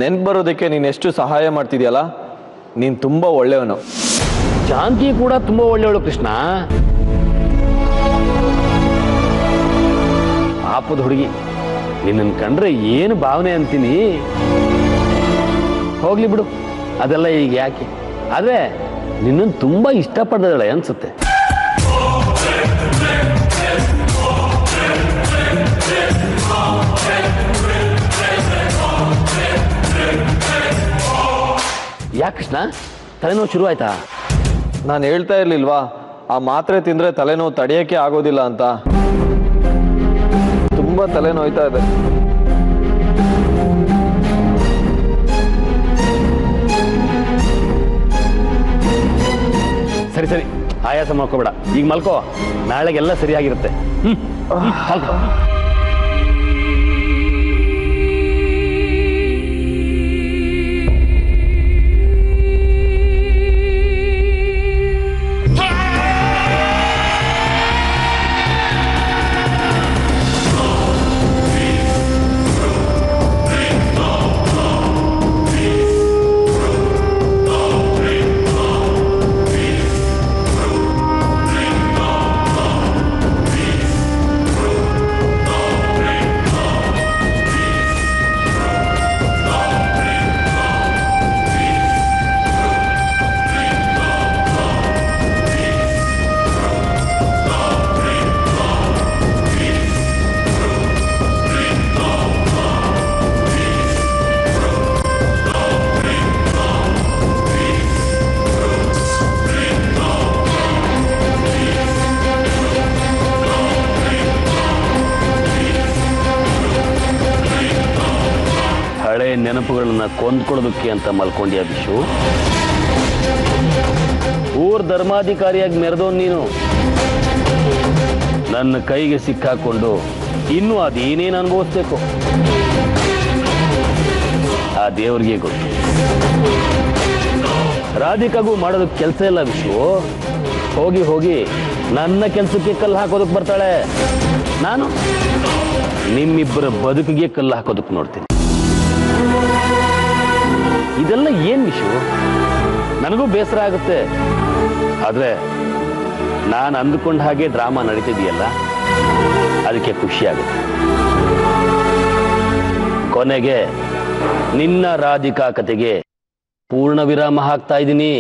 ನೆನ್ಪು ಬರೋದಕ್ಕೆ ನೀನು ಎಷ್ಟು ಸಹಾಯ ಮಾಡ್ತಿದ್ಯಲ್ಲ, ನೀನು ತುಂಬ ಒಳ್ಳೆಯವನು. ಜಾನಕಿ ಕೂಡ ತುಂಬ ಒಳ್ಳೆಯವಳು ಕೃಷ್ಣ. ಪಾಪದ ಹುಡುಗಿ, ನಿನ್ನನ್ನು ಕಂಡ್ರೆ ಏನು ಭಾವನೆ ಅಂತೀನಿ. ಹೋಗ್ಲಿ ಬಿಡು, ಅದೆಲ್ಲ ಈಗ ಯಾಕೆ. ಆದ್ರೆ ನಿನ್ನನ್ನು ತುಂಬಾ ಇಷ್ಟಪಡ್ದಾಳೆ ಅನ್ಸುತ್ತೆ. ಯಾಕೆ ಕೃಷ್ಣ, ತಲೆನೋವು ಶುರು ಆಯ್ತಾ? ನಾನು ಹೇಳ್ತಾ ಇರ್ಲಿಲ್ವಾ, ಆ ಮಾತ್ರೆ ತಿಂದ್ರೆ ತಲೆನೋವು ತಡೆಯೋಕ್ಕೆ ಆಗೋದಿಲ್ಲ ಅಂತ. ತುಂಬಾ ತಲೆನೋಯ್ತಾ ಇದೆ. ಸರಿ ಸರಿ, ಆಯಾಸ ಮಾಡ್ಕೋಬೇಡ, ಈಗ ಮಲ್ಕೋ, ನಾಳೆಗೆಲ್ಲ ಸರಿಯಾಗಿರುತ್ತೆ. ಮಲ್ಕೋ. ಹಳೆ ನೆನಪುಗಳನ್ನ ಕೊಂದ್ಕೊಳ್ಳೋದಕ್ಕೆ ಅಂತ ಮಲ್ಕೊಂಡ್ಯಾ ವಿಶು? ಊರ್ ಧರ್ಮಾಧಿಕಾರಿಯಾಗಿ ಮೆರೆದೋನ್ ನೀನು. ನನ್ನ ಕೈಗೆ ಸಿಕ್ಕಾಕೊಂಡು ಇನ್ನೂ ಅದೇನೇನು ಅನುಭವಿಸ್ಬೇಕು, ಆ ದೇವ್ರಿಗೆ ಗೊತ್ತು. ರಾಧಿಕಾಗೂ ಮಾಡೋದಕ್ಕೆ ಕೆಲಸ ಇಲ್ಲ ವಿಶು. ಹೋಗಿ ಹೋಗಿ ನನ್ನ ಕೆಲಸಕ್ಕೆ ಕಲ್ಲು ಹಾಕೋದಕ್ಕೆ ಬರ್ತಾಳೆ. ನಾನು ನಿಮ್ಮಿಬ್ಬರ ಬದುಕಿಗೆ ಕಲ್ಲು ಹಾಕೋದಕ್ಕೆ ನೋಡ್ತೀನಿ. ಇದೆಲ್ಲ ಏನ್ ವಿಷಯ? ನನಗೂ ಬೇಸರ ಆಗುತ್ತೆ. ಆದ್ರೆ ನಾನು ಅಂದುಕೊಂಡ ಹಾಗೆ ಡ್ರಾಮಾ ನಡೀತಿದೆಯಲ್ಲ, ಅದಕ್ಕೆ ಖುಷಿ ಆಗುತ್ತೆ. ಕೊನೆಗೆ ನಿನ್ನ ರಾಧಿಕಾ ಕತೆಗೆ ಪೂರ್ಣ ವಿರಾಮ ಹಾಕ್ತಾ ಇದ್ದೀನಿ.